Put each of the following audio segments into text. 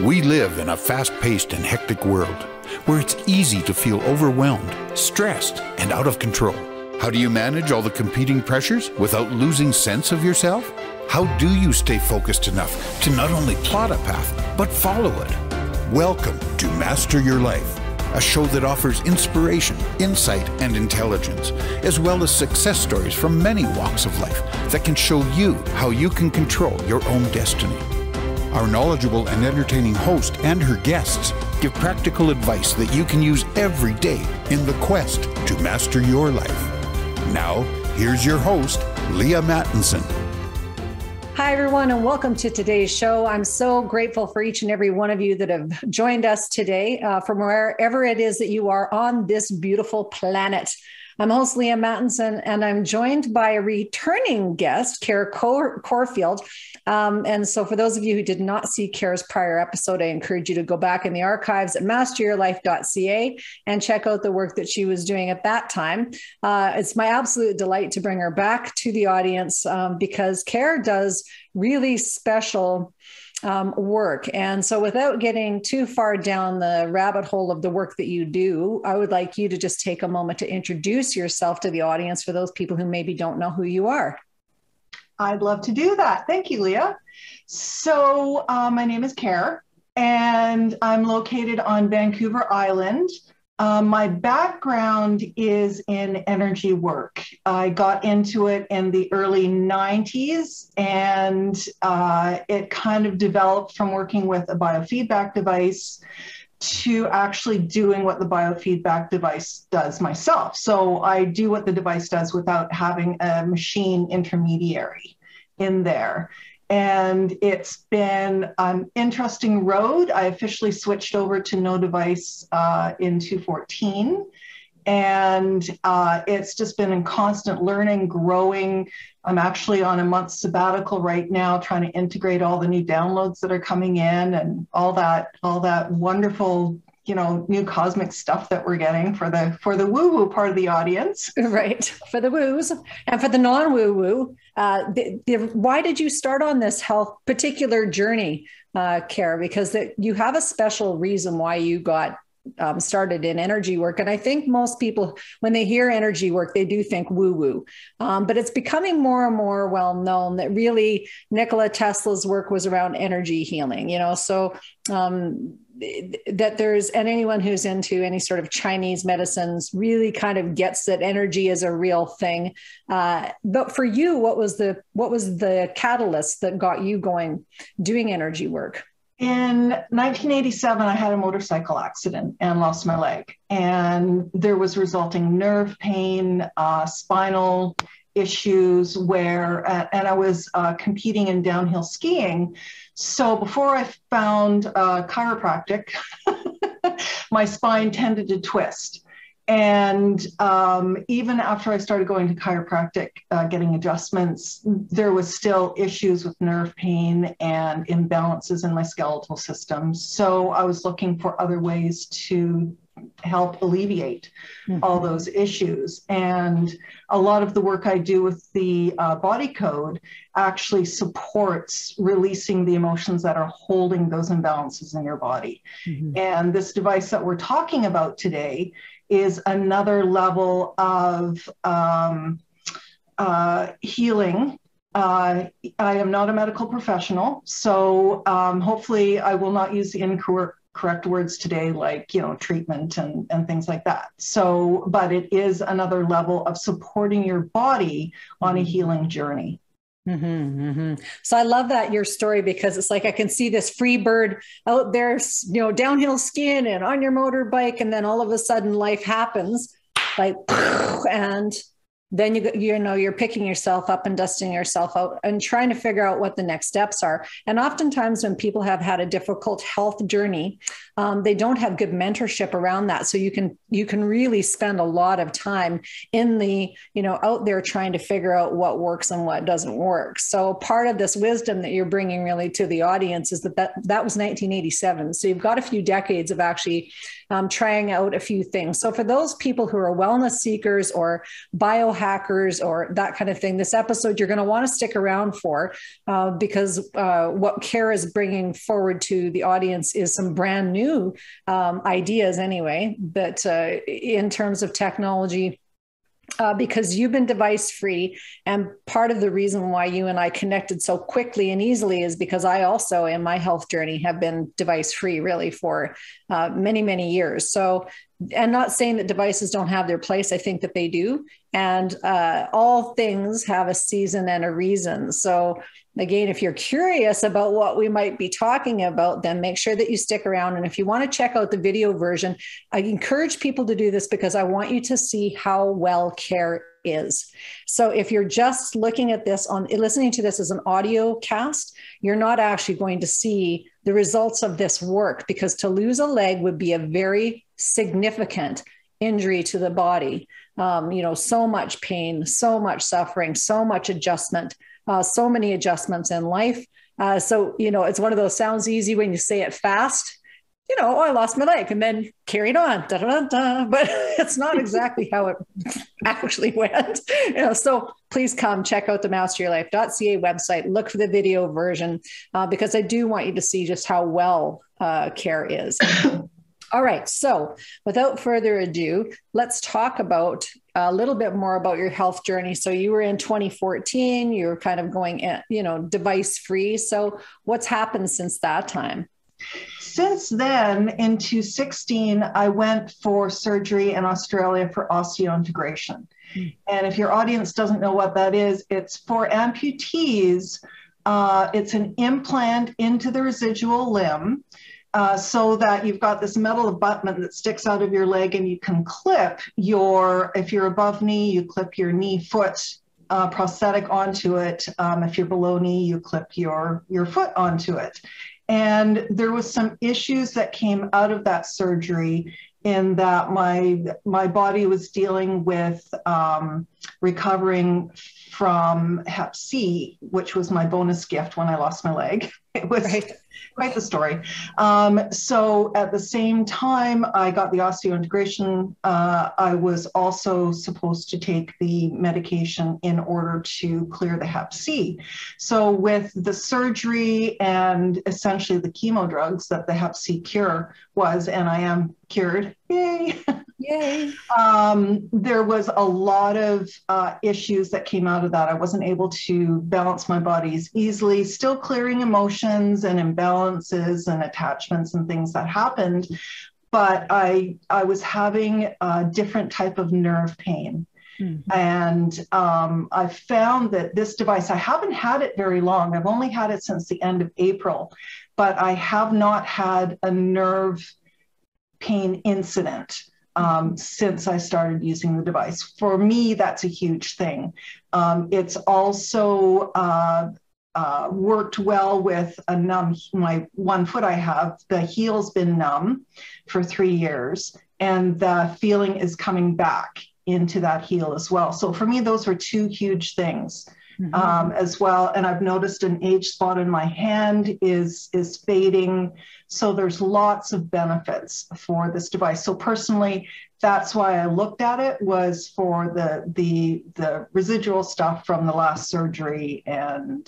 We live in a fast-paced and hectic world where it's easy to feel overwhelmed, stressed, and out of control. How do you manage all the competing pressures without losing sense of yourself? How do you stay focused enough to not only plot a path, but follow it? Welcome to Master Your Life, a show that offers inspiration, insight, and intelligence, as well as success stories from many walks of life that can show you how you can control your own destiny. Our knowledgeable and entertaining host and her guests give practical advice that you can use every day in the quest to master your life. Now, here's your host, Leaha Mattinson. Hi, everyone, and welcome to today's show. I'm so grateful for each and every one of you that have joined us today from wherever it is that you are on this beautiful planet. I'm host Leaha Mattinson, and I'm joined by a returning guest, Kare Corfield. And so for those of you who did not see Kare's prior episode, I encourage you to go back in the archives at masteryourlife.ca and check out the work that she was doing at that time. It's my absolute delight to bring her back to the audience because Kare does really special work. And so without getting too far down the rabbit hole of the work that you do, I would like you to just take a moment to introduce yourself to the audience for those people who maybe don't know who you are. I'd love to do that. Thank you, Leaha. So my name is Kare, and I'm located on Vancouver Island. My background is in energy work. I got into it in the early 90s, and it kind of developed from working with a biofeedback device to actually doing what the biofeedback device does myself. So I do what the device does without having a machine intermediary in there. And it's been an interesting road. I officially switched over to no device in 2014. And it's just been in constant learning, growing. I'm actually on a month sabbatical right now, trying to integrate all the new downloads that are coming in and all that wonderful, new cosmic stuff that we're getting for the woo-woo part of the audience. Right, for the woos and for the non-woo-woo. Why did you start on this health particular journey, Kare? Because you have a special reason why you got started in energy work. And I think most people, when they hear energy work, they do think woo-woo. But it's becoming more and more well known that really Nikola Tesla's work was around energy healing, so that and anyone who's into any sort of Chinese medicines really kind of gets that energy is a real thing. But for you, what was the catalyst that got you going doing energy work? In 1987, I had a motorcycle accident and lost my leg. And there was resulting nerve pain, spinal issues and I was competing in downhill skiing. So before I found chiropractic, my spine tended to twist. And even after I started going to chiropractic, getting adjustments, there was still issues with nerve pain and imbalances in my skeletal system. So I was looking for other ways to help alleviate all those issues. And a lot of the work I do with the body code actually supports releasing the emotions that are holding those imbalances in your body. And this device that we're talking about today is another level of healing. I am not a medical professional, so hopefully I will not use the incorrect words today, like, treatment and things like that. So, but it is another level of supporting your body on a healing journey. So I love that, your story, because it's like I can see this free bird out there, downhill skiing and on your motorbike, and then all of a sudden life happens, and then you're picking yourself up and dusting yourself out and trying to figure out what the next steps are. And oftentimes when people have had a difficult health journey, they don't have good mentorship around that. So you can really spend a lot of time in the, out there trying to figure out what works and what doesn't work. So part of this wisdom that you're bringing really to the audience is that was 1987. So you've got a few decades of actually trying out a few things. So for those people who are wellness seekers or biohackers, biohackers or that kind of thing, this episode you're going to want to stick around for, because what Kare is bringing forward to the audience is some brand new ideas anyway, but in terms of technology, because you've been device free. And part of the reason why you and I connected so quickly and easily is because I also, in my health journey, have been device free really for many, many years. So, and not saying that devices don't have their place. I think that they do. And all things have a season and a reason. So again, if you're curious about what we might be talking about, then make sure that you stick around. And if you want to check out the video version, I encourage people to do this because I want you to see how well Kare is. So if you're just looking at this listening to this as an audio cast, you're not actually going to see the results of this work, because to lose a leg would be a very significant injury to the body. So much pain, so much suffering, so much adjustment. So many adjustments in life. So, it's one of those, sounds easy when you say it fast, I lost my leg and then carried on, da, da, da, da. But it's not exactly how it actually went. So please come check out the masteryourlife.ca website, look for the video version, because I do want you to see just how well Kare is. All right. So without further ado, let's talk about a little bit more about your health journey. So you were in 2014, you were kind of going, device free. So what's happened since that time? Since then, in 2016, I went for surgery in Australia for osseointegration. And if your audience doesn't know what that is, it's for amputees. It's an implant into the residual limb. So that you've got this metal abutment that sticks out of your leg, and you can clip if you're above knee, you clip your knee foot prosthetic onto it. If you're below knee, you clip your foot onto it. And there was some issues that came out of that surgery in that my body was dealing with recovering from Hep C, which was my bonus gift when I lost my leg. It was quite the story. So at the same time I got the osseointegration, I was also supposed to take the medication in order to clear the Hep C. So with the surgery and essentially the chemo drugs that the Hep C cure was, and I am cured, yay! Yay. There was a lot of issues that came out of that. I wasn't able to balance my body as easily, still clearing emotions and imbalances and attachments and things that happened. But I was having a different type of nerve pain. Mm-hmm. And I found that this device, I haven't had it very long. I've only had it since the end of April, but I have not had a nerve pain incident since I started using the device. For me, that's a huge thing. It's also worked well with my one foot I have, the heel's been numb for 3 years, and the feeling is coming back into that heel as well. So for me, those were two huge things. Mm-hmm. As well. And I've noticed an age spot in my hand is fading. So there's lots of benefits for this device. So personally, that's why I looked at it, was for the residual stuff from the last surgery and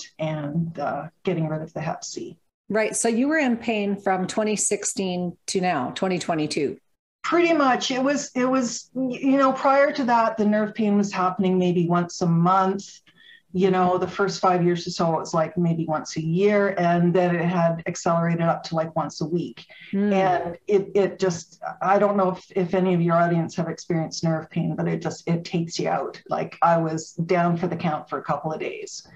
getting rid of the Hep C. Right. So you were in pain from 2016 to now, 2022. Pretty much. It was, prior to that, the nerve pain was happening maybe once a month. The first 5 years or so, it was like maybe once a year, and then it had accelerated up to like once a week. And it just, I don't know if any of your audience have experienced nerve pain, but it takes you out. Like I was down for the count for a couple of days,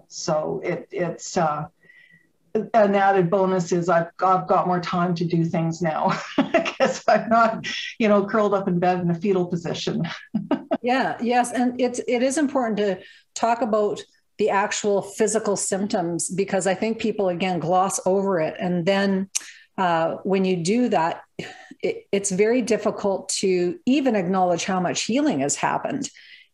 so it's an added bonus is I've got more time to do things now because I'm not, curled up in bed in a fetal position. Yeah. Yes. And it is important to talk about the actual physical symptoms, because I think people, again, gloss over it. And then when you do that, it's very difficult to even acknowledge how much healing has happened.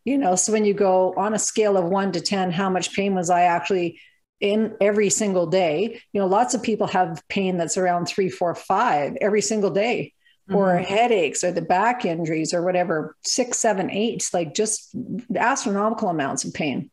So when you go on a scale of 1 to 10, how much pain was I actually in every single day? Lots of people have pain that's around 3, 4, 5 every single day. or headaches or the back injuries or whatever, 6, 7, 8, like just astronomical amounts of pain.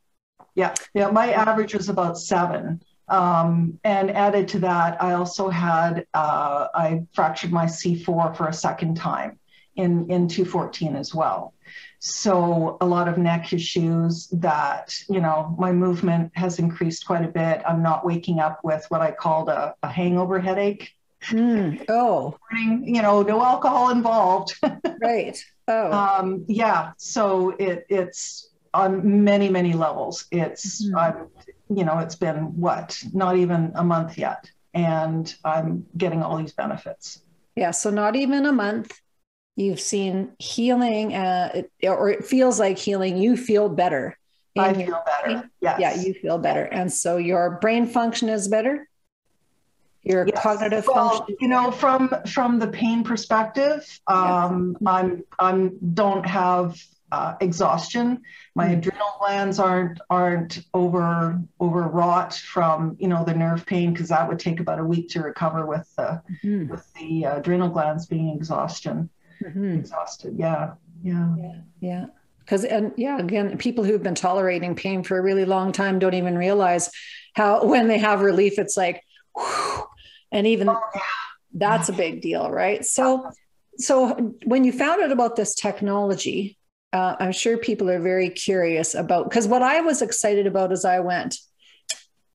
Yeah. Yeah. My average was about 7. And added to that, I also had, I fractured my C4 for a second time in 2014 as well. So a lot of neck issues that, you know, my movement has increased quite a bit. I'm not waking up with what I called a hangover headache. Oh, You know, no alcohol involved. right. Oh, yeah. So it's on many, many levels. It's, you know, it's been what, not even a month yet. And I'm getting all these benefits. Yeah. So not even a month. You've seen healing, or it feels like healing. You feel better. I feel better. Yes. Yeah, you feel better. And so your brain function is better. Your cognitive function. You know, from the pain perspective, I'm don't have exhaustion. My adrenal glands aren't overwrought from, you know, the nerve pain, because that would take about a week to recover with the adrenal glands being exhausted. Yeah. Because, again, people who've been tolerating pain for a really long time don't even realize how, when they have relief, it's like, whew, and even that's a big deal, right? So when you found out about this technology, I'm sure people are very curious about, because what I was excited about as I went,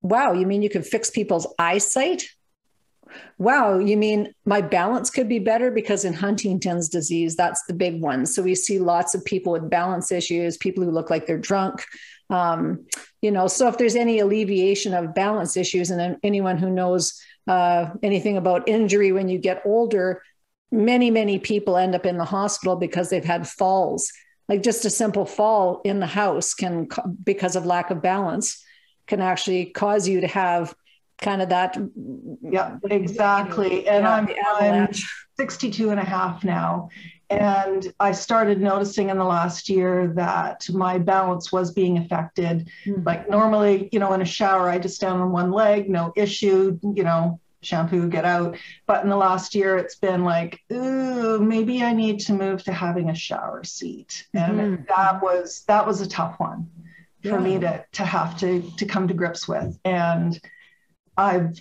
wow, you mean you can fix people's eyesight? Wow, you mean my balance could be better? Because in Huntington's disease, that's the big one. So we see lots of people with balance issues, people who look like they're drunk. You know, so if there's any alleviation of balance issues, and anyone who knows anything about injury when you get older, many people end up in the hospital because they've had falls. Like just a simple fall in the house can, because of lack of balance, can actually cause you to have kind of that. Yeah, exactly. And I'm 62 and a half now. And I started noticing in the last year that my balance was being affected. Like normally, you know, in a shower, I just stand on one leg, no issue, you know, shampoo, get out. But in the last year, it's been like, ooh, maybe I need to move to having a shower seat. And that was a tough one for me to have to come to grips with. And I'm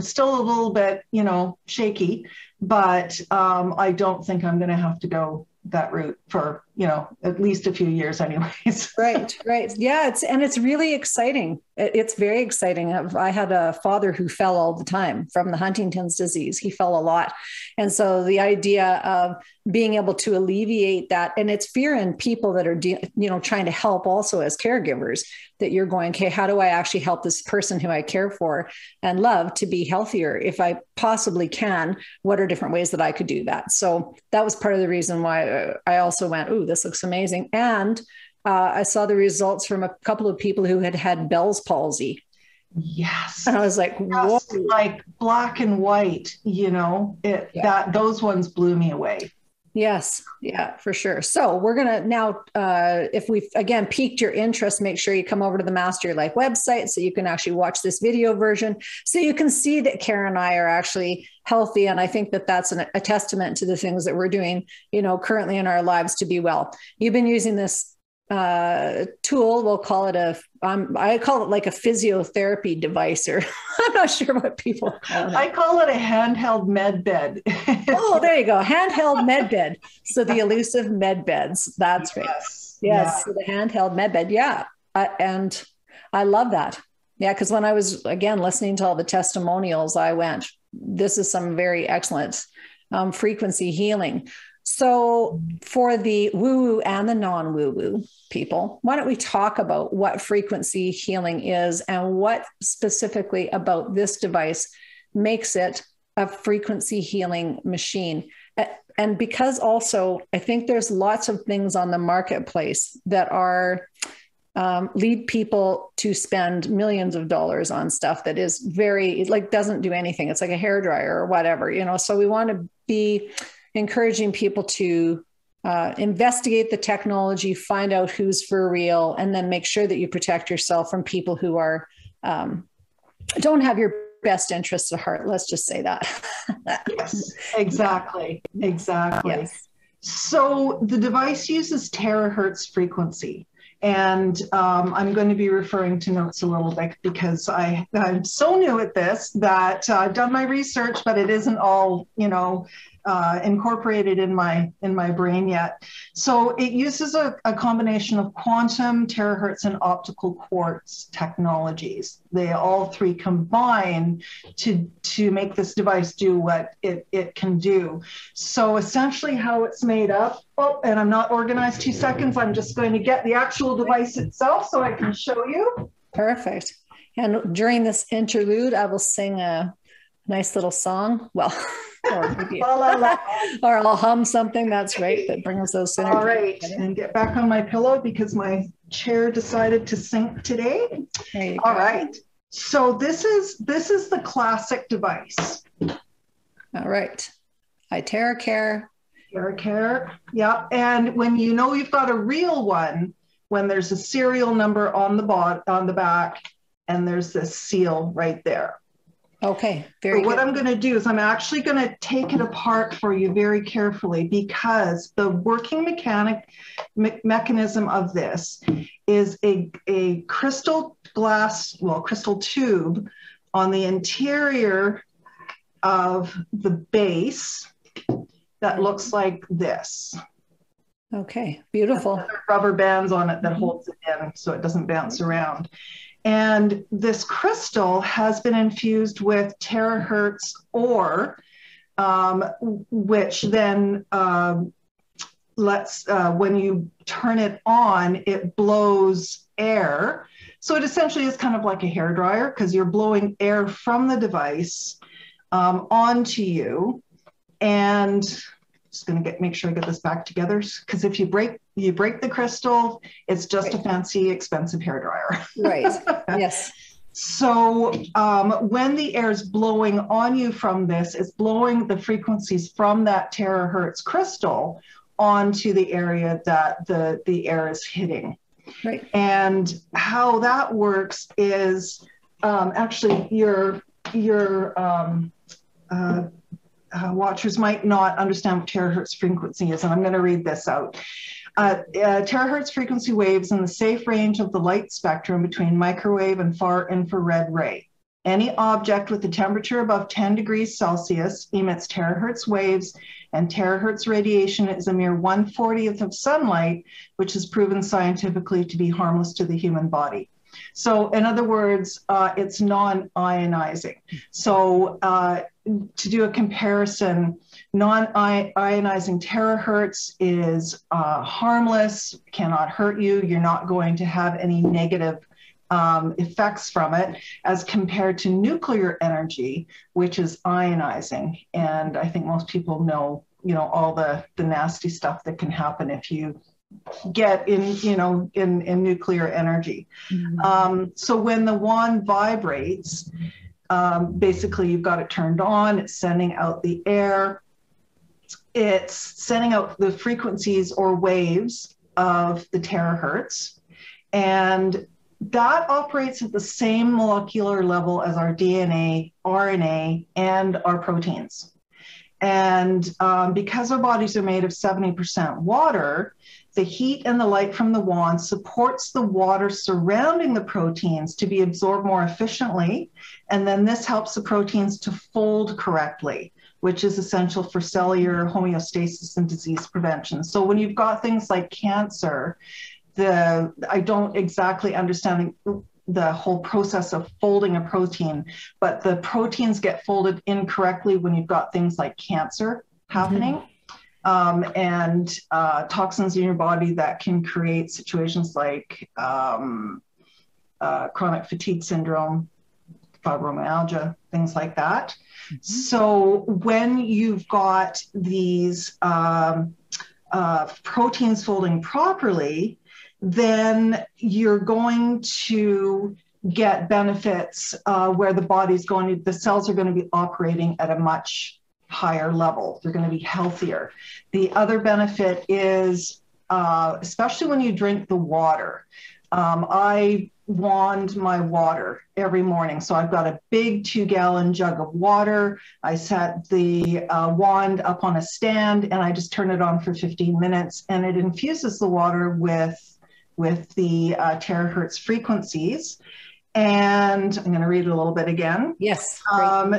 still a little bit, you know, shaky, but I don't think I'm going to have to go that route for, you know, at least a few years anyways. Right. Yeah. It's really exciting. It's very exciting. I had a father who fell all the time from the Huntington's disease. He fell a lot. And so the idea of being able to alleviate that, and it's fear in people that are, you know, trying to help also as caregivers, that you're going, okay, how do I actually help this person who I care for and love to be healthier if I possibly can? What are different ways that I could do that? So that was part of the reason why I also went, ooh, this looks amazing. And I saw the results from a couple of people who had Bell's palsy. Yes. And I was like, whoa. Like black and white, you know, those ones blew me away. Yes. Yeah, for sure. So we're going to now, if we've, again, piqued your interest, make sure you come over to the Master Your Life website so you can actually watch this video version, so you can see that Kare and I are actually healthy. And I think that that's a testament to the things that we're doing, you know, currently in our lives to be well. You've been using this tool. We'll call it I call it like a physiotherapy device, or I'm not sure what people call it. I call it a handheld med bed. Oh, there you go. Handheld med bed. So the elusive med beds. That's right. Yes. Yeah. So the handheld med bed. Yeah. And I love that. Yeah. Because when I was, again, listening to all the testimonials, I went, this is some very excellent frequency healing. So for the woo-woo and the non-woo-woo people, why don't we talk about what frequency healing is and what specifically about this device makes it a frequency healing machine? And because also, I think there's lots of things on the marketplace that are lead people to spend millions of dollars on stuff that is very, like, doesn't do anything. It's like a hairdryer or whatever, you know. So we want to be encouraging people to investigate the technology, find out who's for real, and then make sure that you protect yourself from people who are don't have your best interests at heart. Let's just say that. Yes, exactly. Exactly. Yes. So the device uses terahertz frequency. And I'm going to be referring to notes a little bit because I'm so new at this that I've done my research, but it isn't all, incorporated in my brain yet. So it uses a combination of quantum, terahertz, and optical quartz technologies. They all three combine to make this device do what it can do. So essentially how it's made up, and I'm not organized, 2 seconds, I'm just going to get the actual device itself so I can show you. Perfect. And during this interlude, I will sing a nice little song. Well, or maybe, or I'll hum something. That's right. That brings those synergies. All right, and get back on my pillow because my chair decided to sink today. All right. So this is the classic device. All right. iTeraCare. iTeraCare. Yeah. And when you know you've got a real one, when there's a serial number on the back, and there's this seal right there. Okay, very good. What I'm going to do is I'm actually going to take it apart for you very carefully because the working mechanism of this is a crystal tube on the interior of the base that looks like this. Okay, beautiful. Rubber bands on it that holds it in so it doesn't bounce around. And this crystal has been infused with terahertz ore, which then when you turn it on, it blows air. So it essentially is kind of like a hairdryer because you're blowing air from the device onto you. And just going to make sure I get this back together because if you break the crystal, it's just a fancy, expensive hairdryer. Right. Yes. So when the air is blowing on you from this, it's blowing the frequencies from that terahertz crystal onto the area that the air is hitting. Right. And how that works is actually your watchers might not understand what terahertz frequency is, and I'm going to read this out. Terahertz frequency waves in the safe range of the light spectrum between microwave and far infrared ray. Any object with a temperature above 10 degrees Celsius emits terahertz waves, and terahertz radiation is a mere 1/40th of sunlight, which is proven scientifically to be harmless to the human body. So in other words, it's non-ionizing. So to do a comparison, non-ionizing terahertz is harmless, cannot hurt you. You're not going to have any negative effects from it as compared to nuclear energy, which is ionizing. And I think most people know, all the nasty stuff that can happen if you get in nuclear energy. Mm-hmm. So when the wand vibrates, basically you've got it turned on, it's sending out the air, it's sending out the frequencies or waves of the terahertz, and that operates at the same molecular level as our DNA, RNA, and our proteins. And because our bodies are made of 70% water, the heat and the light from the wand supports the water surrounding the proteins to be absorbed more efficiently. And then this helps the proteins to fold correctly, which is essential for cellular homeostasis and disease prevention. So when you've got things like cancer, I don't exactly understand the whole process of folding a protein, but the proteins get folded incorrectly when you've got things like cancer happening. Mm-hmm. And toxins in your body that can create situations like chronic fatigue syndrome, fibromyalgia, things like that. Mm-hmm. So when you've got these proteins folding properly, then you're going to get benefits where the cells are going to be operating at a much higher level. They're going to be healthier. The other benefit is, especially when you drink the water, I wand my water every morning. So I've got a big 2-gallon jug of water. I set the wand up on a stand and I just turn it on for 15 minutes and it infuses the water with the terahertz frequencies. And I'm going to read it a little bit again. Yes.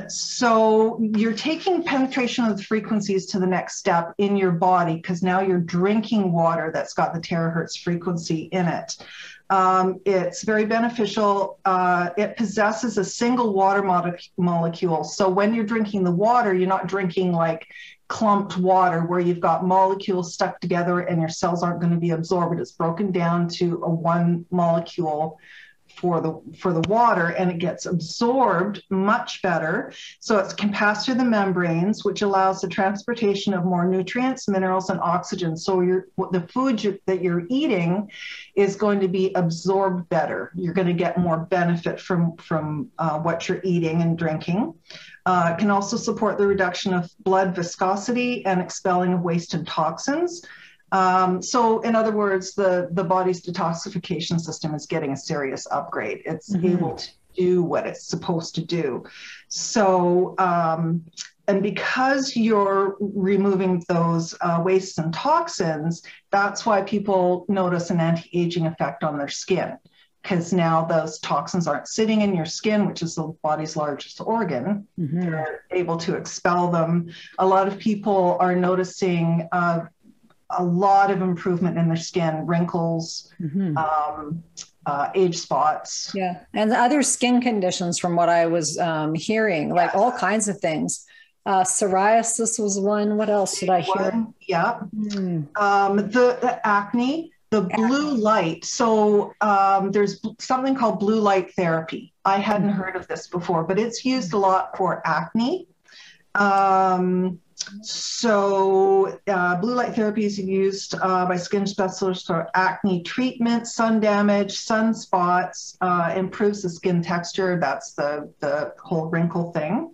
So you're taking penetration of the frequencies to the next step in your body because now you're drinking water that's got the terahertz frequency in it. It's very beneficial. It possesses a single water molecule. So when you're drinking the water, you're not drinking like clumped water where you've got molecules stuck together and your cells aren't going to be absorbed. It's broken down to a one molecule for the water, and it gets absorbed much better. So it can pass through the membranes, which allows the transportation of more nutrients, minerals, and oxygen. So the food that you're eating is going to be absorbed better. You're going to get more benefit from what you're eating and drinking. It can also support the reduction of blood viscosity and expelling of waste and toxins. So in other words, the body's detoxification system is getting a serious upgrade. It's able to do what it's supposed to do. So, and because you're removing those wastes and toxins, that's why people notice an anti-aging effect on their skin, because now those toxins aren't sitting in your skin, which is the body's largest organ. They're able to expel them. A lot of people are noticing a lot of improvement in their skin, wrinkles, age spots. Yeah, and the other skin conditions from what I was hearing, like all kinds of things. Psoriasis was one. What else did I hear? Yeah. The acne, the blue light. So there's something called blue light therapy. I hadn't heard of this before, but it's used a lot for acne. So blue light therapy is used by skin specialists for acne treatment, sun damage, sunspots, improves the skin texture. That's the whole wrinkle thing.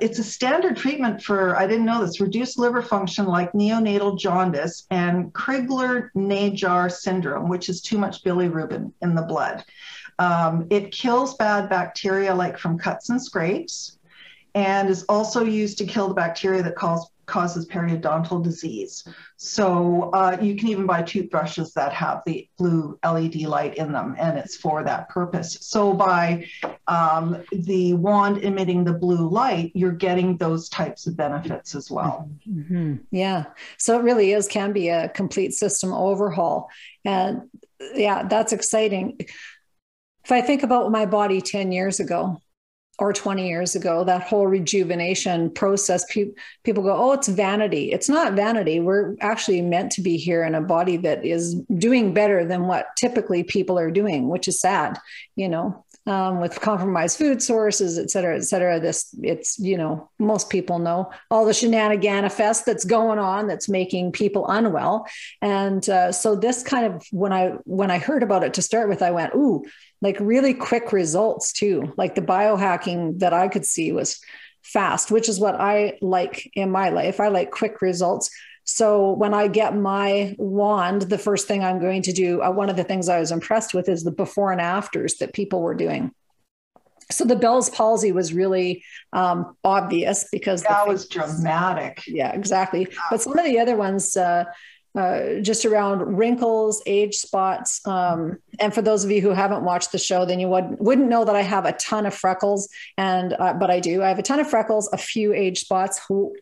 It's a standard treatment for, I didn't know this, reduced liver function like neonatal jaundice and Crigler-Najjar syndrome, which is too much bilirubin in the blood. It kills bad bacteria like from cuts and scrapes, and is also used to kill the bacteria that causes periodontal disease. So you can even buy toothbrushes that have the blue LED light in them, and it's for that purpose. So by the wand emitting the blue light, you're getting those types of benefits as well. Yeah, so it really can be a complete system overhaul. And yeah, that's exciting. If I think about my body 10 years ago, or 20 years ago, that whole rejuvenation process, people go, oh, it's vanity. It's not vanity. We're actually meant to be here in a body that is doing better than what typically people are doing, which is sad, with compromised food sources, et cetera, it's, most people know all the shenaniganifest that's going on that's making people unwell. And so this kind of, when I heard about it to start with, I went, ooh, like really quick results too. Like the biohacking that I could see was fast, which is what I like in my life. I like quick results. So when I get my wand, the first thing I'm going to do, one of the things I was impressed with is the before and afters that people were doing. So the Bell's palsy was really obvious because that was dramatic. Yeah, exactly. But some of the other ones, just around wrinkles, age spots. And for those of you who haven't watched the show, then you wouldn't know that I have a ton of freckles. But I do. I have a ton of freckles, a few age spots.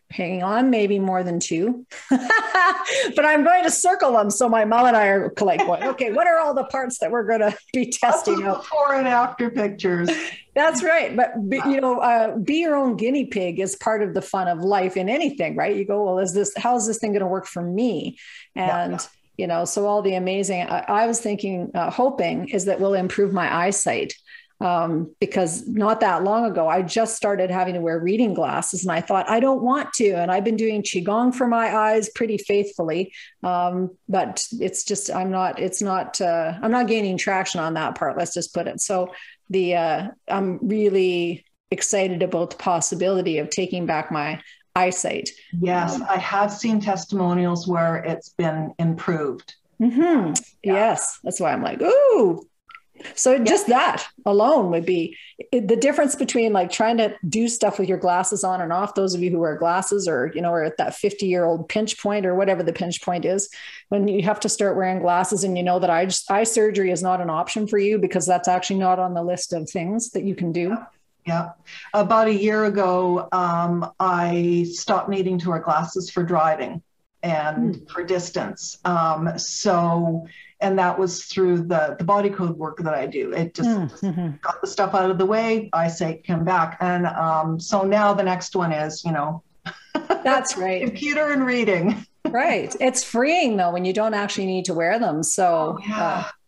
Hang on, maybe more than 2. But I'm going to circle them. So my mom and I are like, okay, what are all the parts that we're going to be testing out? Before and after pictures. That's right. But, be your own guinea pig is part of the fun of life in anything, right? You go, well, how is this thing going to work for me? And, so all the amazing, I was thinking, hoping is that will improve my eyesight. Because not that long ago, I just started having to wear reading glasses and I thought, I don't want to. And I've been doing Qigong for my eyes pretty faithfully. But it's just, I'm not gaining traction on that part. Let's just put it. So I'm really excited about the possibility of taking back my eyesight. Yes, I have seen testimonials where it's been improved. Mm-hmm. Yeah. Yes. That's why I'm like, ooh. So just that alone would be the difference between like trying to do stuff with your glasses on and off. Those of you who wear glasses or, you know, are at that 50-year-old pinch point or whatever the pinch point is, when you have to start wearing glasses and you know that eye surgery is not an option for you because that's actually not on the list of things that you can do. Yeah. About a year ago, I stopped needing to wear glasses for driving and for distance. And that was through the body code work that I do. It just got the stuff out of the way. I say, come back. And so now the next one is, you know, that's right. Computer and reading. Right. It's freeing though, when you don't actually need to wear them. So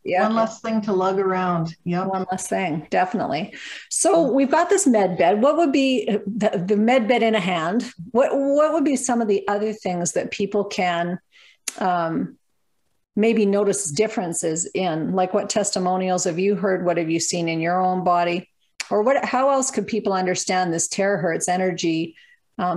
one less thing to lug around. Yeah. One less thing. Definitely. So we've got this med bed. What would be the med bed in a hand? What would be some of the other things that people can, maybe notice differences in, like what testimonials have you heard? What have you seen in your own body? Or how else could people understand this terahertz energy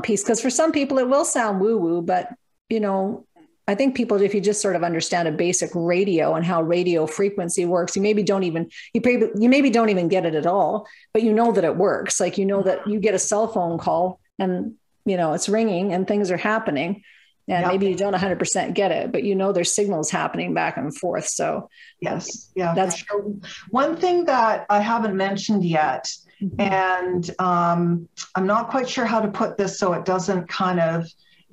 piece? Because for some people it will sound woo-woo, but you know, I think people, if you just sort of understand a basic radio and how radio frequency works, you maybe don't even get it at all, but you know that it works. Like, you know that you get a cell phone call and, you know, it's ringing and things are happening. And maybe you don't 100% get it, but you know there's signals happening back and forth. So yes, that's sure. One thing that I haven't mentioned yet, and I'm not quite sure how to put this so it doesn't kind of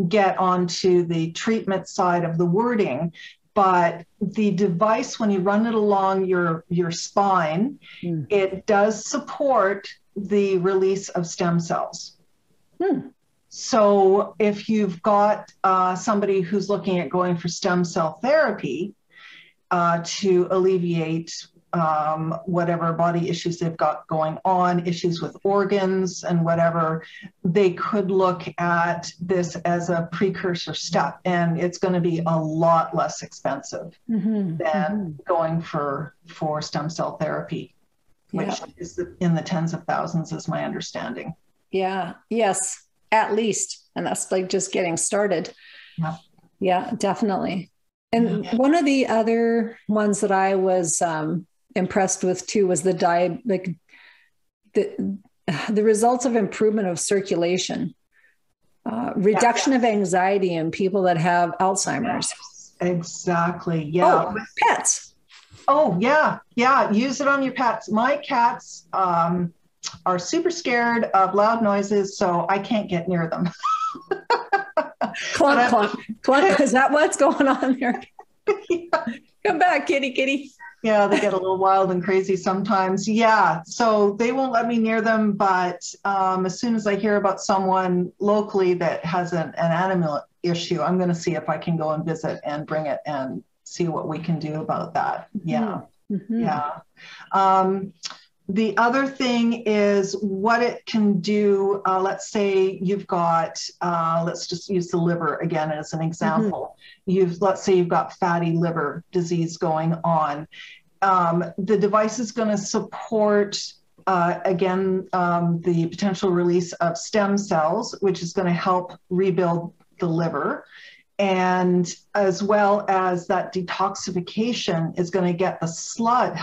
get onto the treatment side of the wording, but the device, when you run it along your spine, it does support the release of stem cells. So if you've got somebody who's looking at going for stem cell therapy to alleviate whatever body issues they've got going on, issues with organs and whatever, they could look at this as a precursor step, and it's going to be a lot less expensive than going for stem cell therapy, which is in the tens of thousands, is my understanding. Yeah. Yes. At least. And that's like just getting started. Yeah, definitely. And one of the other ones that I was impressed with too was the results of improvement of circulation, reduction of anxiety in people that have Alzheimer's. Exactly. Yeah. Oh, pets. Oh, yeah. Yeah. Use it on your pets. My cats are super scared of loud noises, so I can't get near them. Clunk, clunk, clunk. Is that what's going on there? Come back, kitty, kitty. Yeah, they get a little wild and crazy sometimes. Yeah, so they won't let me near them, but as soon as I hear about someone locally that has an animal issue, I'm going to see if I can go and visit and bring it and see what we can do about that. Yeah. Yeah. The other thing is what it can do. Let's say you've got, let's just use the liver again as an example. Let's say you've got fatty liver disease going on. The device is going to support, again, the potential release of stem cells, which is going to help rebuild the liver. And as well as that detoxification is going to get the sludge,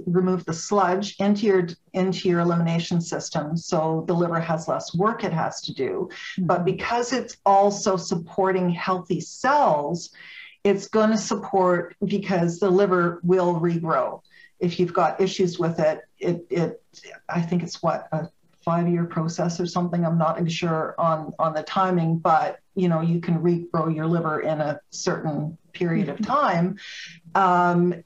remove the sludge into your elimination system. So the liver has less work it has to do. But because it's also supporting healthy cells, it's going to support, because the liver will regrow. If you've got issues with it, I think it's a 5-year process or something. I'm not sure on the timing, but you know, you can regrow your liver in a certain period of time.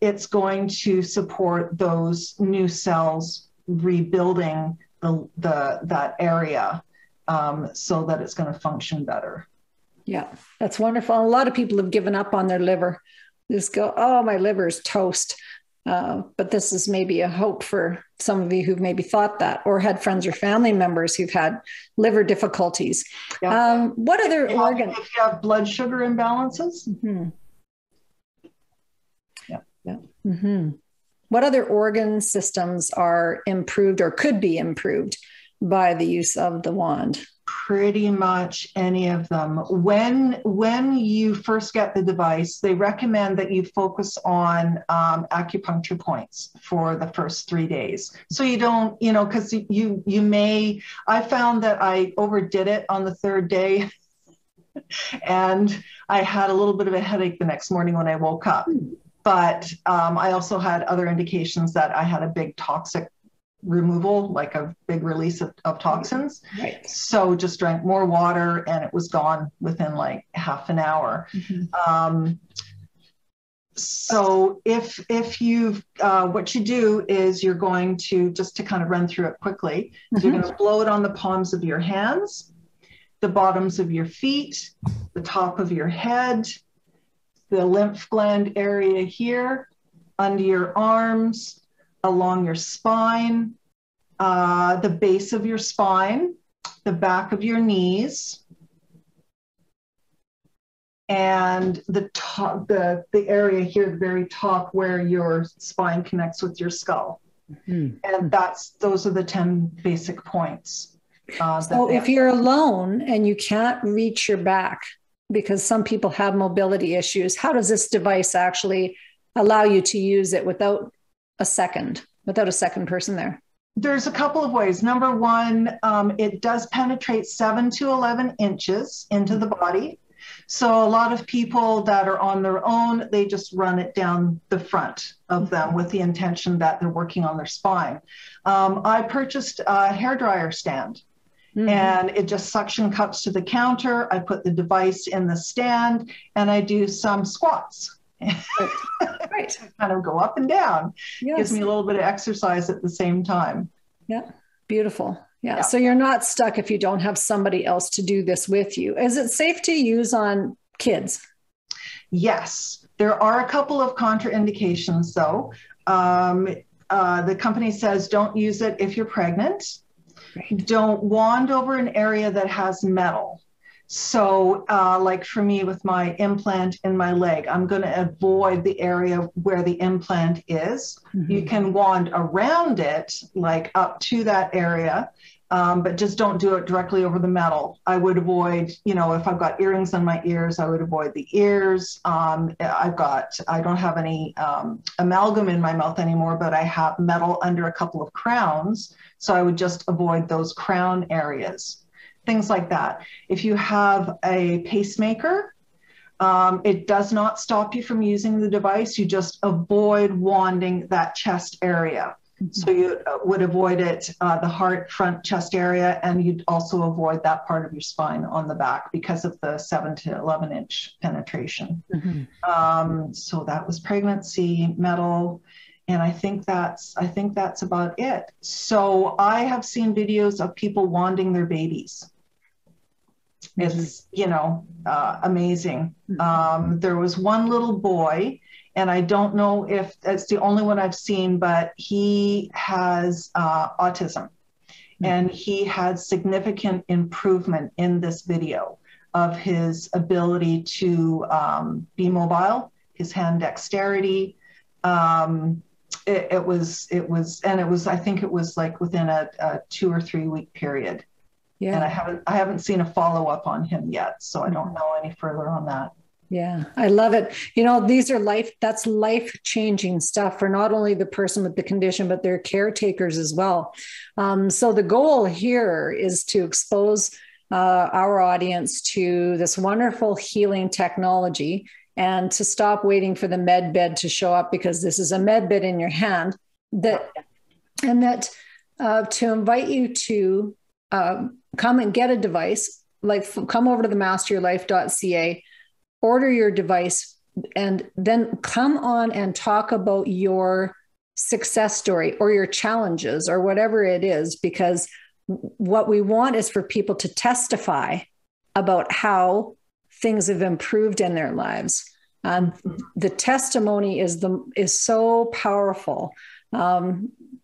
It's going to support those new cells rebuilding that area so that it's going to function better. Yeah, that's wonderful. A lot of people have given up on their liver. Just go, oh, my liver is toast. But this is maybe a hope for some of you who've maybe thought that, or had friends or family members who've had liver difficulties. What other organs? If you have blood sugar imbalances. What other organ systems are improved or could be improved by the use of the wand? pretty much any of them. When you first get the device, they recommend that you focus on acupuncture points for the first 3 days. So you don't, because you may, I found that I overdid it on the third day and I had a little bit of a headache the next morning when I woke up. But I also had other indications that I had a big toxic removal, like a big release of toxins. Right. So just drank more water and it was gone within like half an hour. So if you've, what you do is you're going to, just to kind of run through it quickly, you're going to blow it on the palms of your hands, the bottoms of your feet, the top of your head, the lymph gland area here, under your arms, along your spine, the base of your spine, the back of your knees, and the top, the area here, the very top where your spine connects with your skull. And those are the 10 basic points. So if you're alone and you can't reach your back, because some people have mobility issues, how does this device actually allow you to use it without a second person there? There's a couple of ways. Number one, it does penetrate 7 to 11 inches into the body. So a lot of people that are on their own, they just run it down the front of them with the intention that they're working on their spine. I purchased a hairdryer stand. And it just suction cups to the counter. I put the device in the stand and I do some squats. Right. Kind of go up and down. Yes. Gives me a little bit of exercise at the same time. Yeah. Beautiful. Yeah. So you're not stuck if you don't have somebody else to do this with you. Is it safe to use on kids? Yes. There are a couple of contraindications though. The company says don't use it if you're pregnant. Right. Don't wand over an area that has metal. So like for me with my implant in my leg, I'm going to avoid the area where the implant is. You can wand around it, like up to that area, but just don't do it directly over the metal. I would avoid, if I've got earrings on my ears, I would avoid the ears. I don't have any amalgam in my mouth anymore, but I have metal under a couple of crowns. So I would just avoid those crown areas, things like that. If you have a pacemaker, it does not stop you from using the device. You just avoid wanding that chest area. So you would avoid it, the heart, front chest area, and you'd also avoid that part of your spine on the back because of the 7 to 11 inch penetration. So that was pregnancy, metal. And I think that's about it. So I have seen videos of people wanding their babies. It's, amazing. There was one little boy, and I don't know if it's the only one I've seen, but he has autism. And he had significant improvement in this video of his ability to be mobile, his hand dexterity. It was, I think it was like within a 2 or 3 week period. Yeah. And I haven't seen a follow-up on him yet. So I don't know any further on that. Yeah, I love it. These are that's life-changing stuff for not only the person with the condition, but their caretakers as well. So the goal here is to expose our audience to this wonderful healing technology and to stop waiting for the med bed to show up, because this is a med bed in your hand, to invite you to come and get a device, like come over to the masteryourlife.ca, order your device, and then come on and talk about your success story or your challenges or whatever it is, because what we want is for people to testify about how things have improved in their lives. The testimony is so powerful.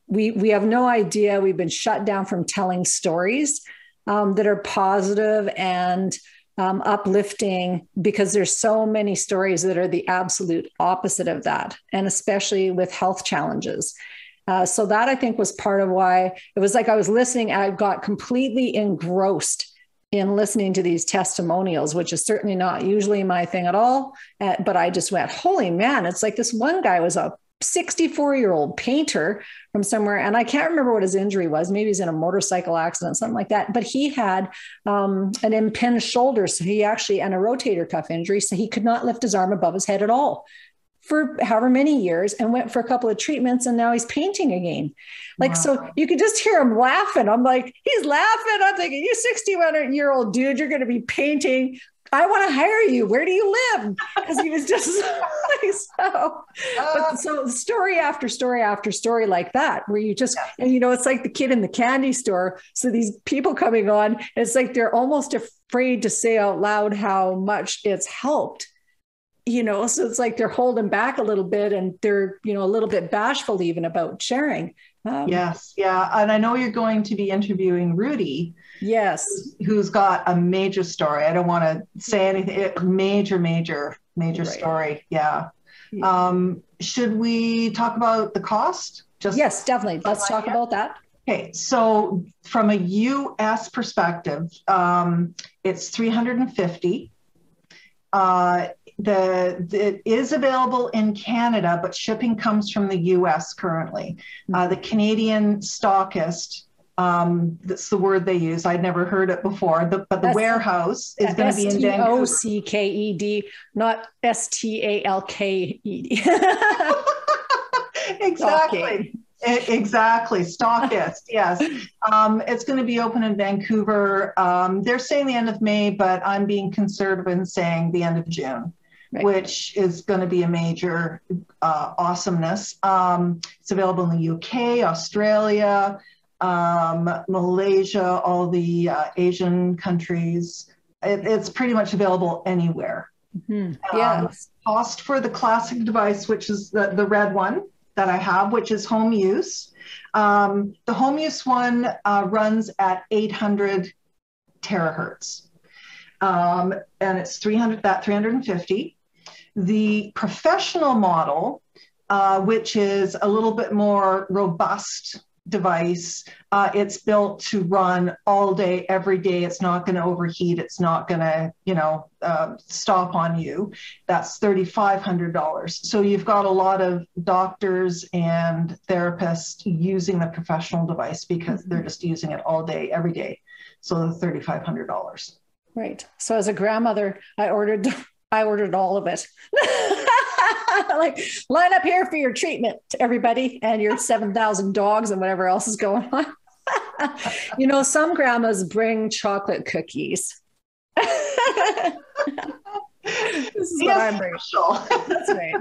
We have no idea. We've been shut down from telling stories that are positive and uplifting, because there's so many stories that are the absolute opposite of that, and especially with health challenges. So that, I think, was part of why it was like I was listening and I got completely engrossed in listening to these testimonials, which is certainly not usually my thing at all. But I just went, holy man, it's like this one guy was a 64-year-old painter from somewhere. And I can't remember what his injury was. Maybe he's in a motorcycle accident, something like that. But he had an impinged shoulder. So he actually, and a rotator cuff injury. So he could not lift his arm above his head at all for however many years, and went for a couple of treatments. And now he's painting again. Like, wow. So you could just hear him laughing. I'm like, he's laughing. I'm thinking, you 61-year-old dude, you're going to be painting. I want to hire you. Where do you live? Because he was just so story after story after story like that, where you just, and it's like the kid in the candy store. So these people coming on, it's like they're almost afraid to say out loud how much it's helped. So it's like they're holding back a little bit, and they're, a little bit bashful even about sharing. Yes. Yeah. And I know you're going to be interviewing Rudy. Yes. Who's got a major story. I don't want to say anything. Major right. Story. Yeah. Should we talk about the cost? Yes, definitely. Let's talk about that. Okay. So from a US perspective, it's $350. It is available in Canada, but shipping comes from the US currently. The Canadian stockist, that's the word they use. I'd never heard it before, but the warehouse is going to be in Vancouver. STOCKED, not STALKED. Exactly. Exactly. Stockist. Yes. It's going to be open in Vancouver. They're saying the end of May, but I'm being conservative and saying the end of June. Right. Which is going to be a major awesomeness. It's available in the UK, Australia, Malaysia, all the Asian countries. It's pretty much available anywhere. Mm-hmm. Yes. Cost for the classic device, which is the red one that I have, which is home use. The home use one runs at 800 terahertz. And it's 350. The professional model, which is a little bit more robust device, it's built to run all day, every day. It's not going to overheat. It's not going to, stop on you. That's $3,500. So you've got a lot of doctors and therapists using the professional device because they're just using it all day, every day. So the $3,500. Right. So as a grandmother, I ordered all of it. Like, line up here for your treatment, everybody, and your 7,000 dogs and whatever else is going on. Some grandmas bring chocolate cookies. This is what I'm bringing. That's right.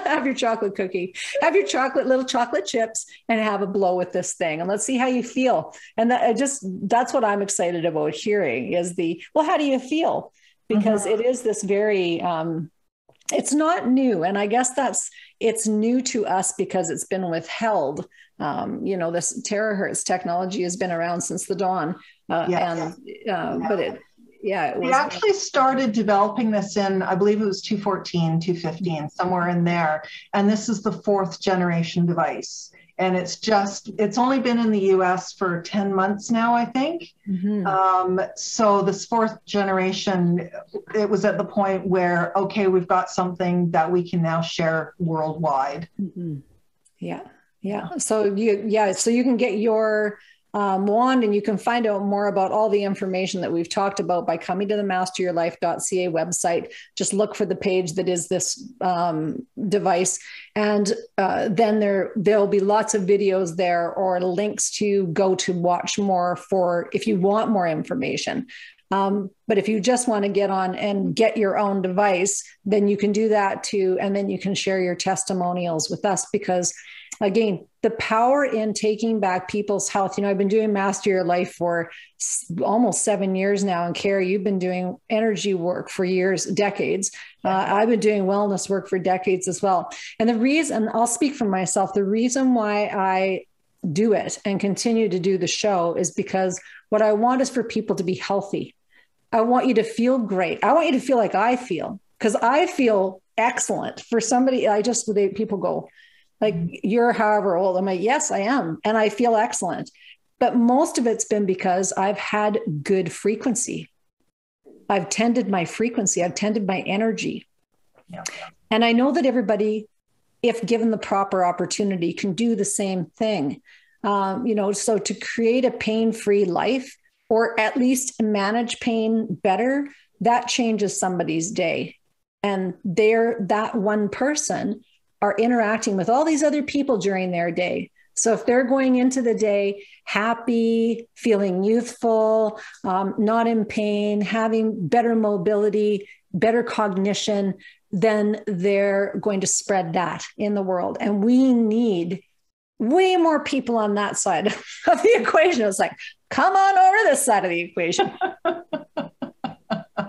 Have your chocolate cookie. Have your little chocolate chips, and have a blow with this thing. And let's see how you feel. And that's what I'm excited about hearing is how do you feel? Because it is this very, it's not new. And I guess it's new to us because it's been withheld. This terahertz technology has been around since the dawn. But it was. We actually started developing this in, I believe it was 2014, 2015, somewhere in there. And this is the 4th generation device. And it's only been in the US for 10 months now, I think. Mm-hmm. So this 4th generation, it was at the point where, okay, we've got something that we can now share worldwide. Mm-hmm. Yeah. So you can get your wand, and you can find out more about all the information that we've talked about by coming to the masteryourlife.ca website. Just look for the page that is this device. And then there'll be lots of videos there, or links to go to watch more if you want more information. But if you just want to get on and get your own device, then you can do that too. And then you can share your testimonials with us, because again, the power in taking back people's health. I've been doing Master Your Life for almost 7 years now. And Kare, you've been doing energy work for years, decades. I've been doing wellness work for decades as well. And the reason, I'll speak for myself, the reason why I do it and continue to do the show is because what I want is for people to be healthy. I want you to feel great. I want you to feel like I feel, because I feel excellent. For somebody, people go, like, you're however old. I'm like, yes, I am. And I feel excellent. But most of it's been because I've had good frequency. I've tended my frequency. I've tended my energy. Yeah. And I know that everybody, if given the proper opportunity, can do the same thing. So to create a pain-free life, or at least manage pain better, that changes somebody's day. And that one person are interacting with all these other people during their day. So if they're going into the day happy, feeling youthful, not in pain, having better mobility, better cognition, then they're going to spread that in the world. And we need way more people on that side of the equation. It's like, come on over this side of the equation.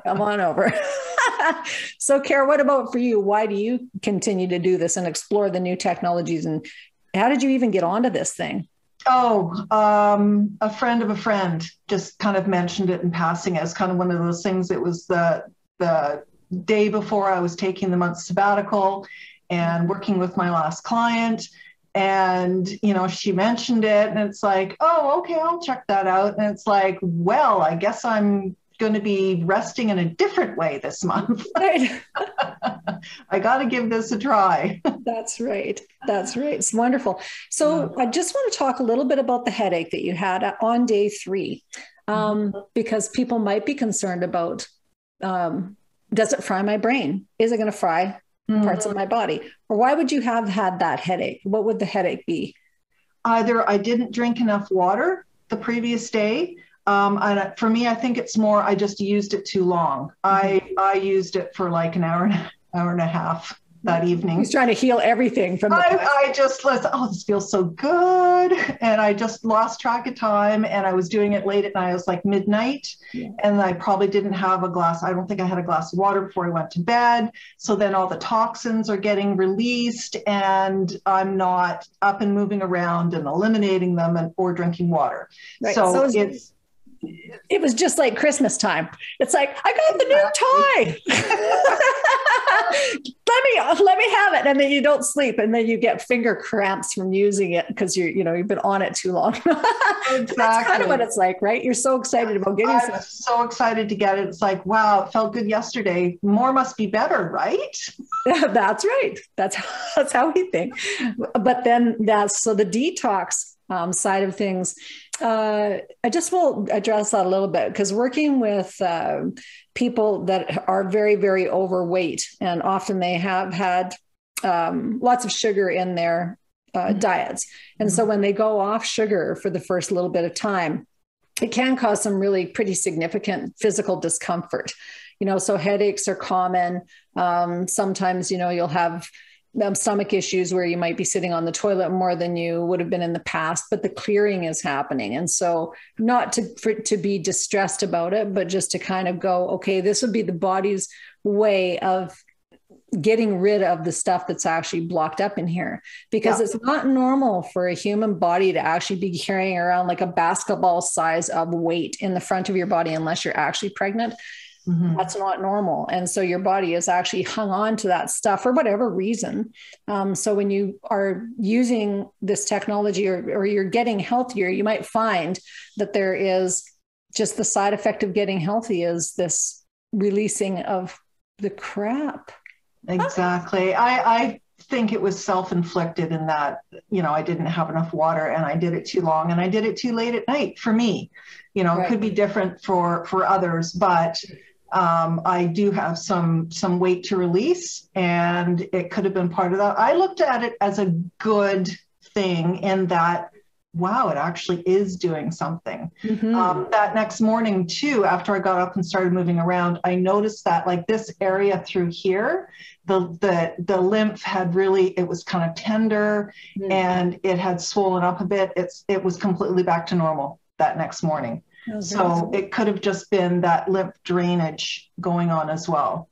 Come on over. So, Kare, what about for you? Why do you continue to do this and explore the new technologies? And how did you even get onto this thing? A friend of a friend just kind of mentioned it in passing as kind of one of those things. It was the day before I was taking the month sabbatical and working with my last client. And, she mentioned it and it's like, oh, okay, I'll check that out. And it's like, well, I guess I'm going to be resting in a different way this month. Right. I got to give this a try. That's right. That's right. It's wonderful. So I just want to talk a little bit about the headache that you had on day 3, because people might be concerned about, does it fry my brain? Is it going to fry parts of my body? Or why would you have had that headache? What would the headache be? Either I didn't drink enough water the previous day. And for me, I think it's more, I just used it too long. I used it for like an hour and a half that evening. He's trying to heal everything from the past. I just listened, this feels so good. And I just lost track of time, and I was doing it late at night. It was like midnight, and I probably didn't have I don't think I had a glass of water before I went to bed. So then all the toxins are getting released, and I'm not up and moving around and eliminating them or drinking water. Right. So it was just like Christmas time. It's like, I got the new toy. let me have it. And then you don't sleep, and then you get finger cramps from using it because you've been on it too long. Exactly. That's kind of what it's like, right? You're so excited about getting it. I'm so excited to get it. It's like, wow, it felt good yesterday. More must be better, right? Yeah, that's right. That's how we think. But then so the detox side of things, I just will address that a little bit, because working with people that are very, very overweight, and often they have had lots of sugar in their diets. And so when they go off sugar for the first little bit of time, it can cause some really pretty significant physical discomfort. So headaches are common. Sometimes, you'll have stomach issues where you might be sitting on the toilet more than you would have been in the past, but the clearing is happening. And so not to be distressed about it, but just to kind of go, okay, this would be the body's way of getting rid of the stuff that's actually blocked up in here, because it's not normal for a human body to actually be carrying around like a basketball size of weight in the front of your body, unless you're actually pregnant. Mm-hmm. That's not normal. And so your body is actually hung on to that stuff for whatever reason. So when you are using this technology or you're getting healthier, you might find that there is just the side effect of getting healthy is this releasing of the crap. Exactly. I think it was self-inflicted in that, I didn't have enough water, and I did it too long, and I did it too late at night for me. Right. It could be different for others, but I do have some weight to release, and it could have been part of that. I looked at it as a good thing in that, wow, it actually is doing something. Mm-hmm. That next morning too, after I got up and started moving around, I noticed that like this area through here, the lymph had really, it was kind of tender, and it had swollen up a bit. It was completely back to normal that next morning. So it could have just been that lymph drainage going on as well.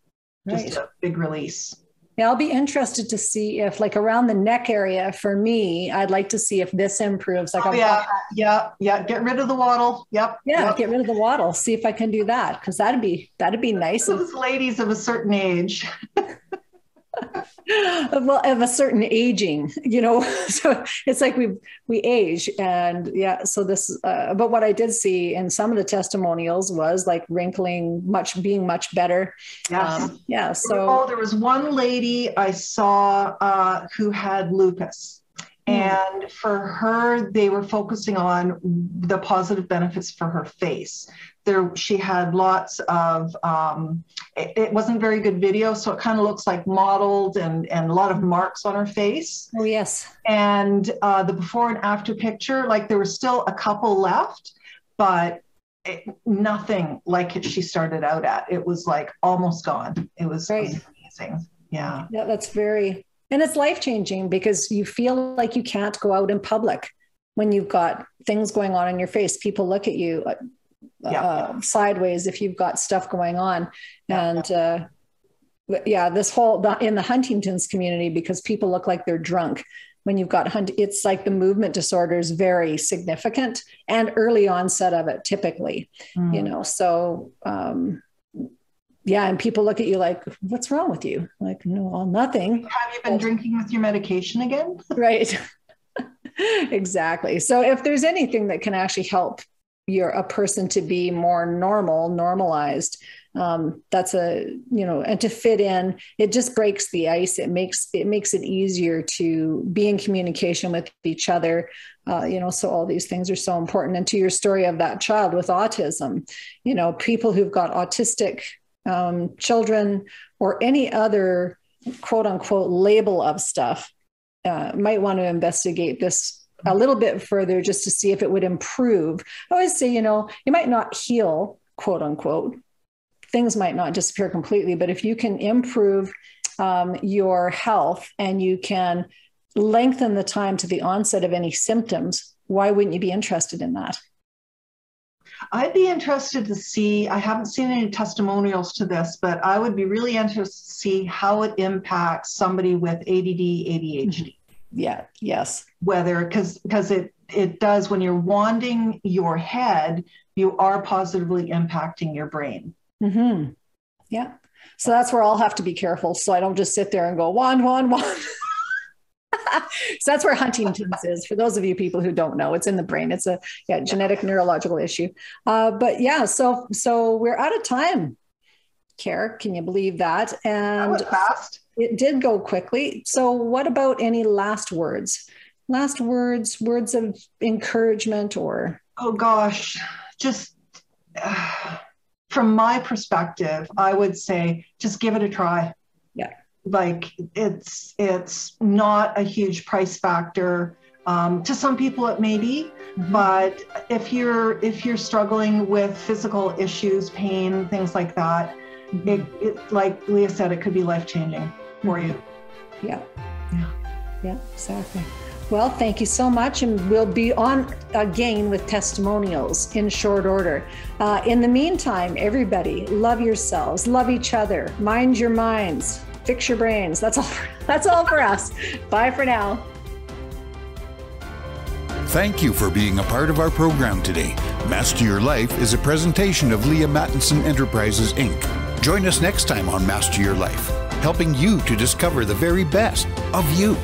Right. Just a big release. Yeah, I'll be interested to see if, like, around the neck area for me, I'd like to see if this improves. Like, yeah. Get rid of the waddle. Yep. Get rid of the waddle. See if I can do that, because that'd be nice. Those ladies of a certain age. Well, of a certain aging, so it's like we age, and yeah. So this, but what I did see in some of the testimonials was like wrinkling, being much better. Yes. Yeah. So there was one lady I saw who had lupus. And for her, they were focusing on the positive benefits for her face. She had lots of, it wasn't very good video, so it kind of looks like modeled and a lot of marks on her face. Oh, yes. And the before and after picture, like there was still a couple left, but nothing like she started out at. It was like almost gone. It was amazing. Yeah. Yeah, and it's life-changing because you feel like you can't go out in public when you've got things going on in your face. People look at you sideways if you've got stuff going on. And this whole, in the Huntington's community, because people look like they're drunk when you've got, it's like the movement disorder is very significant and early onset of it typically, so, and people look at you like, what's wrong with you? Like, no, well, nothing. Have you been drinking with your medication again? Right. Exactly. So if there's anything that can actually help a person to be more normalized, that's and to fit in, it just breaks the ice. It makes it easier to be in communication with each other. So all these things are so important. And to your story of that child with autism, people who've got autistic children or any other quote unquote label of stuff might want to investigate this a little bit further just to see if it would improve. I always say, you might not heal, quote unquote. Things might not disappear completely, but if you can improve your health and you can lengthen the time to the onset of any symptoms, why wouldn't you be interested in that? I'd be interested to see, I haven't seen any testimonials to this, but I would be really interested to see how it impacts somebody with ADD, ADHD. Yeah, yes. Whether, because it does, when you're wanding your head, you are positively impacting your brain. Mm-hmm. Yeah. So that's where I'll have to be careful. So I don't just sit there and go, wand. So that's where Huntington's is. For those of you people who don't know, it's in the brain. It's a genetic neurological issue. But yeah, so we're out of time. Kare, can you believe that? And that was fast. It did go quickly. So what about any last words? Last words of encouragement or? Oh gosh, just from my perspective, I would say just give it a try. Yeah. Like it's not a huge price factor. To some people it may be, but if you're struggling with physical issues, pain, things like that, it like Leah said, it could be life-changing for you. Yeah, exactly. Well, thank you so much. And we'll be on again with testimonials in short order. In the meantime, everybody, love yourselves, love each other, mind your minds, fix your brains. That's all for us. Bye for now. Thank you for being a part of our program today. Master Your Life is a presentation of Leaha Mattinson Enterprises, Inc. Join us next time on Master Your Life, helping you to discover the very best of you.